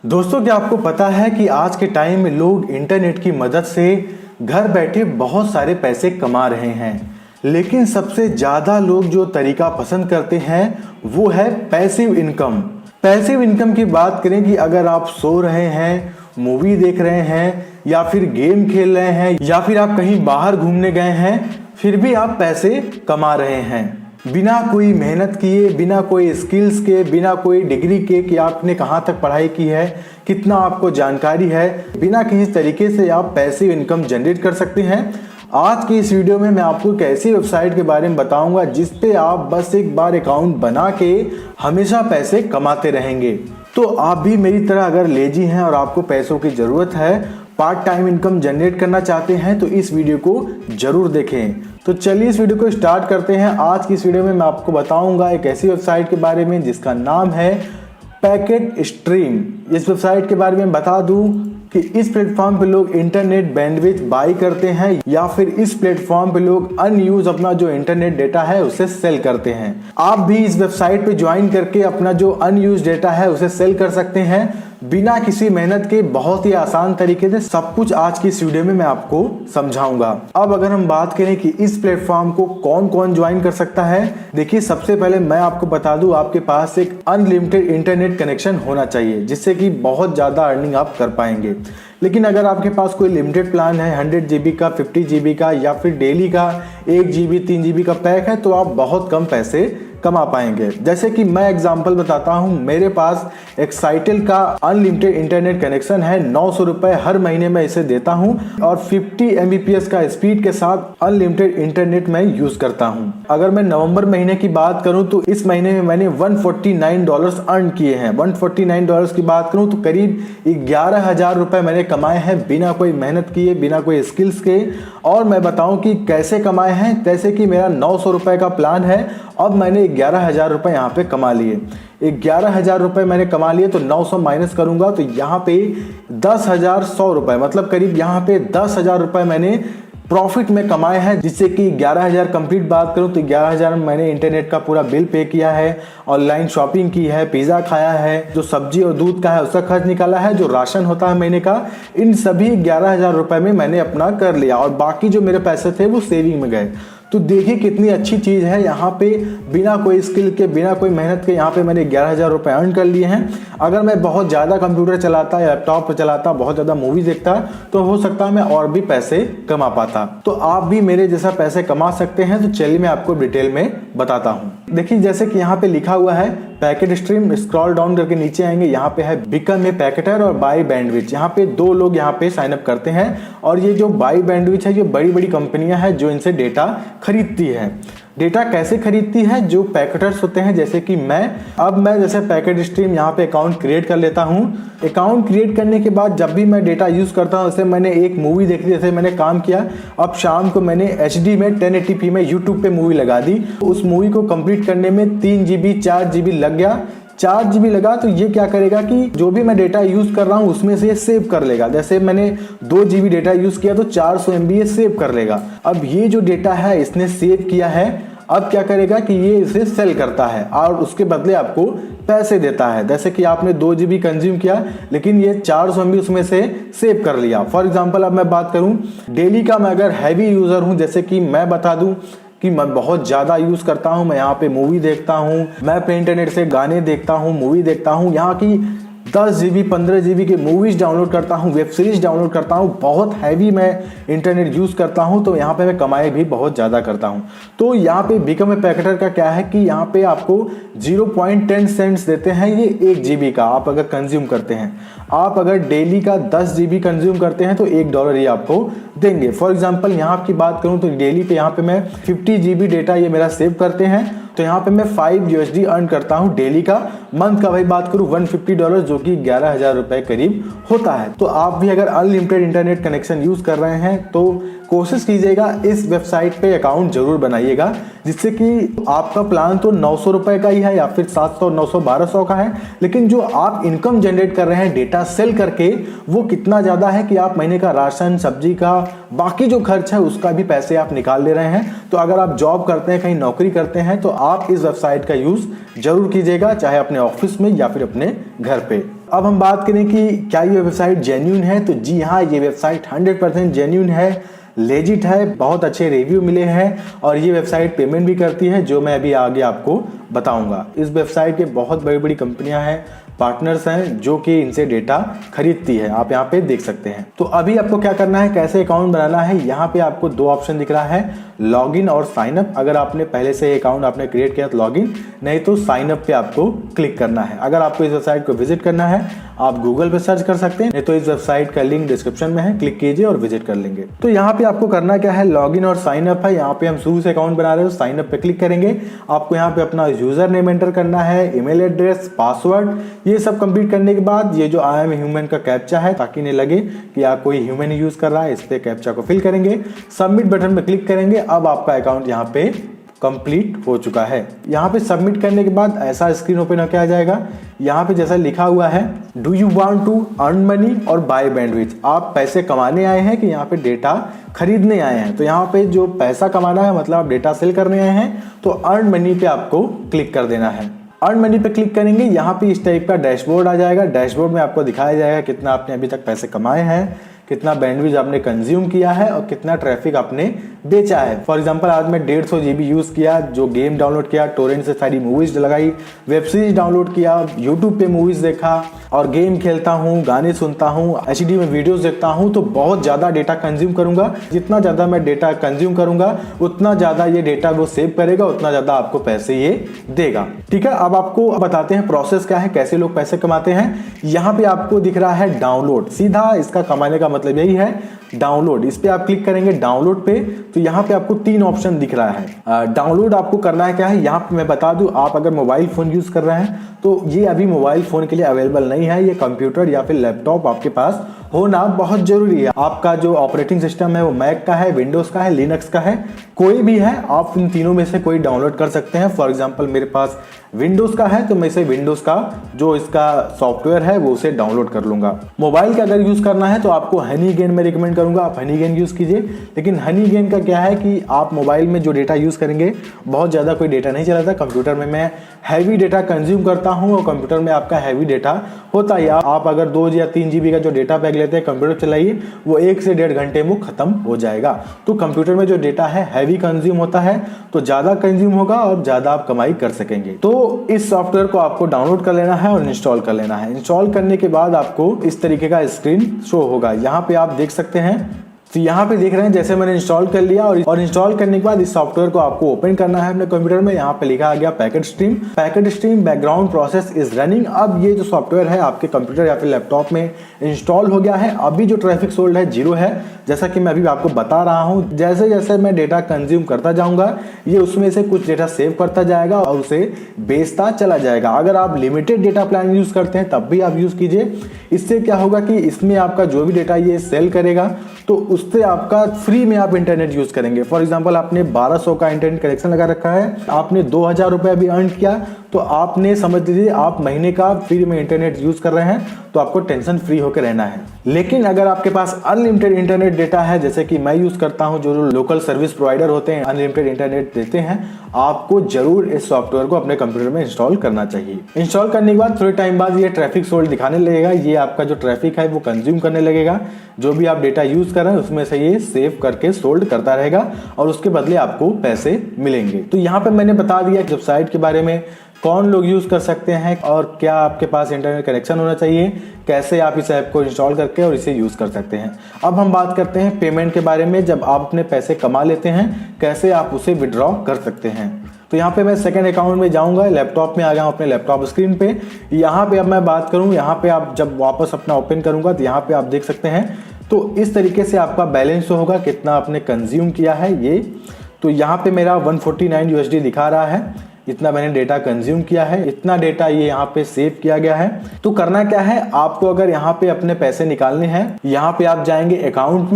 दोस्तों, क्या आपको पता है कि आज के टाइम में लोग इंटरनेट की मदद से घर बैठे बहुत सारे पैसे कमा रहे हैं। लेकिन सबसे ज़्यादा लोग जो तरीका पसंद करते हैं वो है पैसिव इनकम। पैसिव इनकम की बात करें कि अगर आप सो रहे हैं, मूवी देख रहे हैं या फिर गेम खेल रहे हैं या फिर आप कहीं बाहर घूमने गए हैं, फिर भी आप पैसे कमा रहे हैं बिना कोई मेहनत किए, बिना कोई स्किल्स के, बिना कोई डिग्री के कि आपने कहाँ तक पढ़ाई की है, कितना आपको जानकारी है, बिना किसी तरीके से आप पैसिव इनकम जनरेट कर सकते हैं। आज की इस वीडियो में मैं आपको एक ऐसी वेबसाइट के बारे में बताऊंगा जिस पे आप बस एक बार अकाउंट बना के हमेशा पैसे कमाते रहेंगे। तो आप भी मेरी तरह अगर लेजी हैं और आपको पैसों की ज़रूरत है, पार्ट टाइम इनकम जनरेट करना चाहते हैं, तो इस वीडियो को ज़रूर देखें। तो चलिए इस वीडियो को स्टार्ट करते हैं। आज की इस वीडियो में मैं आपको बताऊंगा एक ऐसी वेबसाइट के बारे में जिसका नाम है पैकेट स्ट्रीम। इस वेबसाइट के बारे में बता दूं कि इस प्लेटफॉर्म पे लोग इंटरनेट बैंडविड्थ बाई करते हैं या फिर इस प्लेटफॉर्म पे लोग अनयूज अपना जो इंटरनेट डेटा है उसे सेल करते हैं। आप भी इस वेबसाइट पे ज्वाइन करके अपना जो अनयूज डेटा है उसे सेल कर सकते हैं बिना किसी मेहनत के, बहुत ही आसान तरीके से। सब कुछ आज की इस वीडियो में मैं आपको समझाऊंगा। अब अगर हम बात करें कि इस प्लेटफॉर्म को कौन कौन ज्वाइन कर सकता है, देखिए सबसे पहले मैं आपको बता दूं, आपके पास एक अनलिमिटेड इंटरनेट कनेक्शन होना चाहिए जिससे कि बहुत ज़्यादा अर्निंग आप कर पाएंगे। लेकिन अगर आपके पास कोई लिमिटेड प्लान है 100 GB का, 50 GB का या फिर डेली का 1 GB 3 GB का पैक है, तो आप बहुत कम पैसे कमा पाएंगे। जैसे कि मैं एग्जांपल बताता हूं, मेरे पास एक्साइटेल का अनलिमिटेड इंटरनेट कनेक्शन है। 900 रुपए हर महीने में इसे देता हूं और 50 Mbps का स्पीड के साथ अनलिमिटेड इंटरनेट मैं यूज करता हूं। अगर मैं नवंबर महीने की बात करूं तो इस महीने में मैंने $149 अर्न किए हैं। $149 की बात करूं तो करीब 11,000 रुपए मैंने कमाए हैं बिना कोई मेहनत किए, बिना कोई स्किल्स के। और मैं बताऊं कि कैसे कमाए हैं, जैसे कि मेरा 900 रुपए का प्लान है, अब मैंने 11,000 रुपए यहाँ पे कमा लिए। 11,000 रुपए मैंने कमा लिए तो 900 माइनस करूंगा तो यहाँ पे 10,100 रुपए, मतलब करीब यहाँ पे 10,000 रुपए मैंने प्रॉफिट में कमाए हैं। जिससे कि 11,000 कंप्लीट बात करूं तो 11,000 में मैंने इंटरनेट का पूरा बिल पे किया है, ऑनलाइन शॉपिंग की है, पिज़्ज़ा खाया है, जो सब्जी और दूध का है उसका खर्च निकाला है, जो राशन होता है महीने का, इन सभी 11,000 रुपए में मैंने अपना कर लिया और बाकी जो मेरे पैसे थे वो सेविंग में गए। तो देखिए कितनी अच्छी चीज़ है। यहाँ पे बिना कोई स्किल के, बिना कोई मेहनत के यहाँ पे मैंने 11,000 रुपये अर्न कर लिए हैं। अगर मैं बहुत ज़्यादा कंप्यूटर चलाता, लैपटॉप पर चलाता, बहुत ज़्यादा मूवी देखता, तो हो सकता है मैं और भी पैसे कमा पाता। तो आप भी मेरे जैसा पैसे कमा सकते हैं। तो चलिए मैं आपको डिटेल में बताता हूँ। देखिए जैसे कि यहाँ पे लिखा हुआ है पैकेट स्ट्रीम, स्क्रॉल डाउन करके नीचे आएंगे, यहाँ पे है बिकम ए पैकेटर और बाई बैंडविड्थ। यहाँ पे दो लोग यहाँ पे साइन अप करते हैं और ये जो बाई बैंडविड्थ है, ये बड़ी बड़ी कंपनियां हैं जो इनसे डेटा खरीदती है। डेटा कैसे खरीदती है? जो पैकेटर्स होते हैं जैसे कि मैं जैसे पैकेट स्ट्रीम यहाँ पे अकाउंट क्रिएट कर लेता हूँ। अकाउंट क्रिएट करने के बाद जब भी मैं डेटा यूज करता हूँ, जैसे मैंने एक मूवी देखी, जैसे मैंने काम किया, अब शाम को मैंने HD में 1080p में यूट्यूब पे मूवी लगा दी। उस मूवी को कंप्लीट करने में 3 GB 4 GB लग गया। 4 GB लगा तो ये क्या करेगा कि जो भी मैं डेटा यूज कर रहा हूँ उसमें से ये सेव कर लेगा। जैसे मैंने 2 GB डेटा यूज किया तो 400 MB ये सेव कर लेगा। अब ये जो डेटा है इसने सेव किया है, अब क्या करेगा कि ये इसे सेल करता है और उसके बदले आपको पैसे देता है। जैसे कि आपने 2 GB कंज्यूम किया लेकिन ये 400 MB उसमें से सेव कर लिया। फॉर एग्जांपल अब मैं बात करूं डेली का, मैं अगर हैवी यूजर हूं, जैसे कि मैं बता दूं कि मैं बहुत ज़्यादा यूज़ करता हूं, मैं यहाँ पे मूवी देखता हूं, मैं अपने इंटरनेट से गाने देखता हूं, मूवी देखता हूं, यहाँ की 10 GB 15 GB के मूवीज़ डाउनलोड करता हूँ, वेब सीरीज डाउनलोड करता हूँ, बहुत हैवी मैं इंटरनेट यूज़ करता हूँ, तो यहाँ पे मैं कमाई भी बहुत ज़्यादा करता हूँ। तो यहाँ पे बिकम ए पैकेटर का क्या है कि यहाँ पे आपको 0.10 सेंट्स देते हैं ये 1 GB का, आप अगर कंज्यूम करते हैं। आप अगर डेली का 10 GB कंज्यूम करते हैं तो $1 ये आपको देंगे। फॉर एग्जाम्पल यहाँ की बात करूँ तो डेली पे यहाँ पे मैं 50 GB डेटा ये मेरा सेव करते हैं, तो यहाँ पे मैं $5 अर्न करता हूँ डेली का। मंथ का भाई बात करूँ $150 जो कि 11,000 रुपए करीब होता है। तो आप भी अगर अनलिमिटेड इंटरनेट कनेक्शन यूज कर रहे हैं तो कोशिश कीजिएगा इस वेबसाइट पे अकाउंट जरूर बनाइएगा, जिससे कि आपका प्लान तो 900 रुपए का ही है या फिर 700, 900, 1200 का है, लेकिन जो आप इनकम जनरेट कर रहे हैं डेटा सेल करके, वो कितना ज़्यादा है कि आप महीने का राशन, सब्जी का, बाकी जो खर्च है उसका भी पैसे आप निकाल ले रहे हैं। तो अगर आप जॉब करते हैं, कहीं नौकरी करते हैं, तो आप इस वेबसाइट का यूज़ जरूर कीजिएगा, चाहे अपने ऑफिस में या फिर अपने घर पे। अब हम बात करें कि क्या ये वेबसाइट जेन्युइन है, तो जी हाँ, ये वेबसाइट 100% जेन्युइन है, लेजिट है, बहुत अच्छे रिव्यू मिले हैं और ये वेबसाइट पेमेंट भी करती है, जो मैं अभी आगे आपको बताऊंगा। इस वेबसाइट के बहुत बड़ी बड़ी कंपनियां हैं, पार्टनर्स हैं जो कि इनसे डेटा खरीदती है, आप यहाँ पे देख सकते हैं। तो अभी आपको क्या करना है, कैसे अकाउंट बनाना है, यहाँ पे आपको दो ऑप्शन दिख रहा है, लॉगिन और साइन अप। अगर आपने पहले से अकाउंट आपने क्रिएट किया तो लॉगिन, नहीं तो साइन अप पे आपको क्लिक करना है। अगर आपको इस वेबसाइट को विजिट करना है आप गूगल पे सर्च कर सकते हैं, नहीं तो इस वेबसाइट का लिंक डिस्क्रिप्शन में है, क्लिक कीजिए और विजिट कर लेंगे। तो यहाँ पे आपको करना क्या है, लॉगिन और साइन अप है। यहाँ पे हम शुरू से अकाउंट बना रहे हो, साइन अप पे क्लिक करेंगे। आपको यहाँ पे अपना यूजर नेम एंटर करना है, ईमेल एड्रेस, पासवर्ड, ये सब कंप्लीट करने के बाद ये जो आई एम ह्यूमन का कैप्चा है, ताकि नहीं लगे कि आप कोई ह्यूमन यूज कर रहा है, इस पे कैप्चा को फिल करेंगे, सबमिट बटन पे क्लिक करेंगे। अब आपका अकाउंट यहाँ पे कंप्लीट हो चुका है। यहाँ पे सबमिट करने के बाद ऐसा स्क्रीन ओपन होकर आ जाएगा। यहाँ पे जैसा लिखा हुआ है, do you want to earn money और बाय बैंडविड्थ, आप पैसे कमाने आए हैं कि यहाँ पे डेटा खरीदने आए हैं। तो यहाँ पे जो पैसा कमाना है मतलब आप डेटा सेल करने आए हैं, तो अर्न मनी पे आपको क्लिक कर देना है। अर्न मनी पे क्लिक करेंगे, यहाँ पे इस टाइप का डैशबोर्ड आ जाएगा। डैशबोर्ड में आपको दिखाया जाएगा कितना आपने अभी तक पैसे कमाए हैं, कितना बैंडविड्थ आपने कंज्यूम किया है और कितना ट्रैफिक आपने बेचा है। फॉर एग्जांपल आज मैं 150 GB यूज किया, जो गेम डाउनलोड किया, टोरेंट से सारी मूवीज लगाई, वेब सीरीज डाउनलोड किया, यूट्यूब पे मूवीज देखा और गेम खेलता हूँ, गाने सुनता हूँ, HD में वीडियोस देखता हूँ, तो बहुत ज्यादा डेटा कंज्यूम करूंगा। जितना ज्यादा मैं डेटा कंज्यूम करूंगा उतना ज्यादा ये डेटा वो सेव करेगा, उतना ज्यादा आपको पैसे ये देगा। ठीक है, अब आपको बताते हैं प्रोसेस क्या है, कैसे लोग पैसे कमाते हैं। यहाँ पे आपको दिख रहा है डाउनलोड, सीधा इसका कमाने का मतलब यही है, डाउनलोड। इस पे आप क्लिक करेंगे डाउनलोड पे, तो यहाँ पे आपको 3 ऑप्शन दिख रहा है। डाउनलोड आपको करना है क्या है, यहाँ पे मैं बता दूं, आप अगर मोबाइल फोन यूज कर रहे हैं तो ये अभी मोबाइल फोन के लिए अवेलेबल नहीं है, ये कंप्यूटर या फिर लैपटॉप आपके पास होना बहुत जरूरी है। आपका जो ऑपरेटिंग सिस्टम है वो मैक का है, विंडोज का है, लिनक्स का है, कोई भी है, आप इन तीनों में से कोई डाउनलोड कर सकते हैं। फॉर एग्जांपल मेरे पास विंडोज का है तो मैं इसे विंडोज का जो इसका सॉफ्टवेयर है वो उसे डाउनलोड कर लूंगा। मोबाइल का अगर यूज करना है तो आपको हनीगेन में रिकमेंड करूंगा, आप हनीगेन यूज कीजिए। लेकिन हनीगेन का क्या है कि आप मोबाइल में जो डेटा यूज करेंगे बहुत ज्यादा कोई डेटा नहीं चलाता। कंप्यूटर में मैं हैवी डेटा कंज्यूम करता हूं और कंप्यूटर में आपका हैवी डेटा होता है। आप अगर 2 या 3 GB का जो डेटा पैक लेते हैं कंप्यूटर चलाइए, वो 1 से 1.5 घंटे में खत्म हो जाएगा। तो कंप्यूटर में जो डेटा है हैवी कंज्यूम होता है, तो ज्यादा कंज्यूम होगा और ज्यादा आप कमाई कर सकेंगे। तो इस सॉफ्टवेयर को आपको डाउनलोड कर लेना है और इंस्टॉल कर लेना है। इंस्टॉल करने के बाद आपको इस तरीके का स्क्रीन शो होगा। यहाँ पे आप देख सकते हैं, तो यहाँ पे देख रहे हैं जैसे मैंने इंस्टॉल कर लिया और इंस्टॉल करने के बाद इस सॉफ्टवेयर को आपको ओपन करना है अपने कंप्यूटर में। यहाँ पे लिखा आ गया packet stream background process is running. अब ये जो सॉफ्टवेयर है आपके कंप्यूटर या फिर लैपटॉप में इंस्टॉल हो गया है। अभी जो ट्रैफिक सोल्ड है 0 है, जैसा कि मैं अभी आपको बता रहा हूँ। जैसे जैसे मैं डेटा कंज्यूम करता जाऊंगा ये उसमें से कुछ डेटा सेव करता जाएगा और उसे बेचता चला जाएगा। अगर आप लिमिटेड डेटा प्लान यूज करते हैं तब भी आप यूज कीजिए। इससे क्या होगा कि इसमें आपका जो भी डेटा ये सेल करेगा तो उससे आपका फ्री में आप इंटरनेट यूज करेंगे। फॉर एग्जांपल आपने 1200 का इंटरनेट कनेक्शन लगा रखा है, आपने 2000 रुपए अभी अर्न किया, तो आपने समझ लीजिए आप महीने का फ्री में इंटरनेट यूज कर रहे हैं, तो आपको टेंशन फ्री होकर रहना है। लेकिन अगर आपके पास अनलिमिटेड इंटरनेट डेटा है, जैसे कि मैं यूज करता हूं, जो लोकल सर्विस प्रोवाइडर होते हैं अनलिमिटेड इंटरनेट देते हैं, आपको जरूर इस सॉफ्टवेयर को अपने कंप्यूटर में इंस्टॉल करना चाहिए। इंस्टॉल करने के बाद थोड़े टाइम बाद ये ट्रैफिक सोल्ड दिखाने लगेगा। ये आपका जो ट्रैफिक है वो कंज्यूम करने लगेगा। जो भी आप डेटा यूज कर रहे हैं उसमें से ये सेव करके सोल्ड करता रहेगा और उसके बदले आपको पैसे मिलेंगे। तो यहाँ पे मैंने बता दिया वेबसाइट के बारे में, कौन लोग यूज कर सकते हैं और क्या आपके पास इंटरनेट कनेक्शन होना चाहिए, कैसे आप इस ऐप को इंस्टॉल करके और इसे यूज कर सकते हैं। अब हम बात करते हैं पेमेंट के बारे में। जब आप अपने पैसे कमा लेते हैं कैसे आप उसे विड्रॉ कर सकते हैं। तो यहाँ पे मैं सेकंड अकाउंट में जाऊंगा, लैपटॉप में आ गया हूँ अपने लैपटॉप स्क्रीन पे। यहाँ पे अब मैं बात करूँ, यहाँ पे आप जब वापस अपना ओपन करूंगा तो यहाँ पे आप देख सकते हैं, तो इस तरीके से आपका बैलेंस होगा कितना आपने कंज्यूम किया है ये। तो यहाँ पे मेरा 149 USD दिखा रहा है, इतना मैंने डेटा कंज्यूम किया है, इतना डेटा ये यहाँ पे सेव किया गया है। तो करना क्या है आपको, अगर यहाँ पे अपने पैसे निकालने हैं, यहाँ पे आप जाएंगे अकाउंट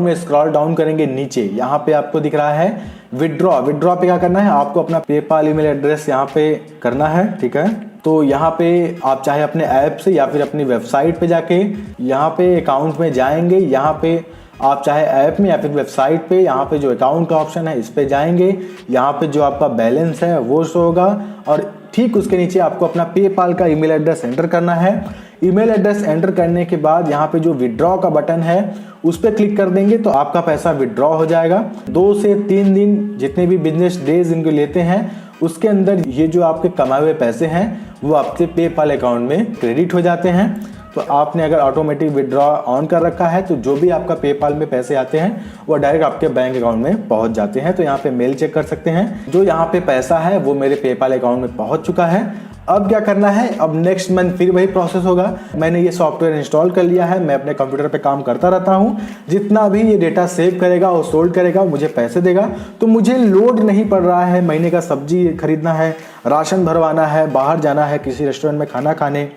में स्क्रॉल डाउन करेंगे नीचे, यहाँ पे आपको दिख रहा है विड्रॉ पे क्या करना है, आपको अपना पेपाल ईमेल एड्रेस यहाँ पे करना है। ठीक है, तो यहाँ पे आप चाहे अपने ऐप से या फिर अपनी वेबसाइट पे जाके यहाँ पे अकाउंट में जाएंगे, यहाँ पे आप चाहे ऐप में या फिर वेबसाइट पे यहाँ पे जो अकाउंट का ऑप्शन है इस पे जाएंगे, यहाँ पे जो आपका बैलेंस है वो शो होगा और ठीक उसके नीचे आपको अपना पेपाल का ईमेल एड्रेस एंटर करना है। ईमेल एड्रेस एंटर करने के बाद यहाँ पे जो विड्रॉ का बटन है उस पर क्लिक कर देंगे तो आपका पैसा विड्रॉ हो जाएगा। 2 से 3 दिन जितने भी बिजनेस डेज इनको लेते हैं उसके अंदर ये जो आपके कमाए हुए पैसे हैं वो आपके पेपाल अकाउंट में क्रेडिट हो जाते हैं। तो आपने अगर ऑटोमेटिक विड्रॉ ऑन कर रखा है तो जो भी आपका पेपाल में पैसे आते हैं वो डायरेक्ट आपके बैंक अकाउंट में पहुंच जाते हैं। तो यहाँ पे मेल चेक कर सकते हैं, जो यहाँ पे पैसा है वो मेरे पेपाल अकाउंट में पहुंच चुका है। अब क्या करना है, अब नेक्स्ट मंथ फिर वही प्रोसेस होगा। मैंने ये सॉफ्टवेयर इंस्टॉल कर लिया है, मैं अपने कंप्यूटर पे काम करता रहता हूँ। जितना भी ये डेटा सेव करेगा और सोल्ड करेगा मुझे पैसे देगा। तो मुझे लोड नहीं पड़ रहा है, महीने का सब्जी खरीदना है, राशन भरवाना है, बाहर जाना है किसी रेस्टोरेंट में खाना खाने।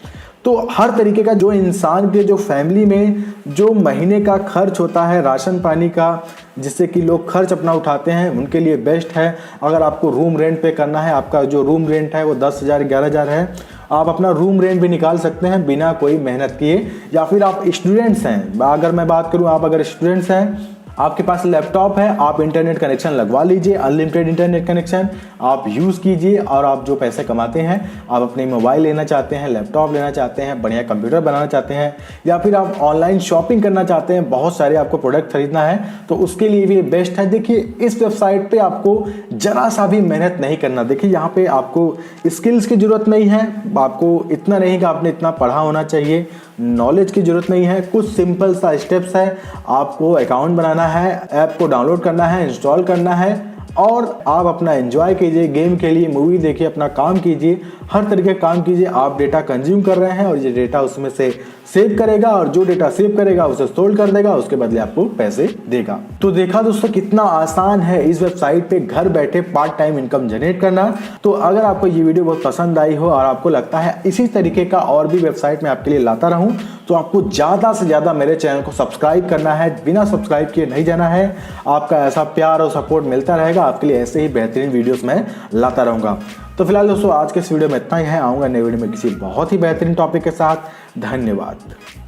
तो हर तरीके का जो इंसान के जो फैमिली में जो महीने का खर्च होता है राशन पानी का, जिससे कि लोग खर्च अपना उठाते हैं, उनके लिए बेस्ट है। अगर आपको रूम रेंट पे करना है, आपका जो रूम रेंट है वो 10,000 11,000 है, आप अपना रूम रेंट भी निकाल सकते हैं बिना कोई मेहनत किए। या फिर आप स्टूडेंट्स हैं, अगर मैं बात करूं, आप अगर स्टूडेंट्स हैं, आपके पास लैपटॉप है, आप इंटरनेट कनेक्शन लगवा लीजिए, अनलिमिटेड इंटरनेट कनेक्शन आप यूज़ कीजिए। और आप जो पैसे कमाते हैं, आप अपने मोबाइल लेना चाहते हैं, लैपटॉप लेना चाहते हैं, बढ़िया कंप्यूटर बनाना चाहते हैं, या फिर आप ऑनलाइन शॉपिंग करना चाहते हैं, बहुत सारे आपको प्रोडक्ट खरीदना है, तो उसके लिए भी बेस्ट है। देखिए इस वेबसाइट पे आपको जरा सा भी मेहनत नहीं करना। देखिए यहाँ पे आपको स्किल्स की जरूरत नहीं है, आपको इतना नहीं कि आपने इतना पढ़ा होना चाहिए, नॉलेज की जरूरत नहीं है। कुछ सिंपल सा स्टेप्स है, आपको अकाउंट बनाना है, ऐप को डाउनलोड करना है, इंस्टॉल करना है और आप अपना एंजॉय कीजिए, गेम खेलिए, मूवी देखिए, अपना काम कीजिए, हर तरीके का काम कीजिए। आप डेटा कंज्यूम कर रहे हैं और ये डेटा उसमें से सेव करेगा और जो डेटा सेव करेगा उसे सोल्ड कर देगा, उसके बदले आपको पैसे देगा। तो देखा दोस्तों कितना आसान है इस वेबसाइट पे घर बैठे पार्ट टाइम इनकम जनरेट करना। तो अगर आपको ये वीडियो बहुत पसंद आई हो और आपको लगता है इसी तरीके का और भी वेबसाइट मैं आपके लिए लाता रहूं, तो आपको ज़्यादा से ज़्यादा मेरे चैनल को सब्सक्राइब करना है, बिना सब्सक्राइब किए नहीं जाना है। आपका ऐसा प्यार और सपोर्ट मिलता रहेगा, आपके लिए ऐसे ही बेहतरीन वीडियोस मैं लाता रहूँगा। तो फिलहाल दोस्तों आज के इस वीडियो में इतना ही है, आऊँगा नई वीडियो में किसी बहुत ही बेहतरीन टॉपिक के साथ। धन्यवाद।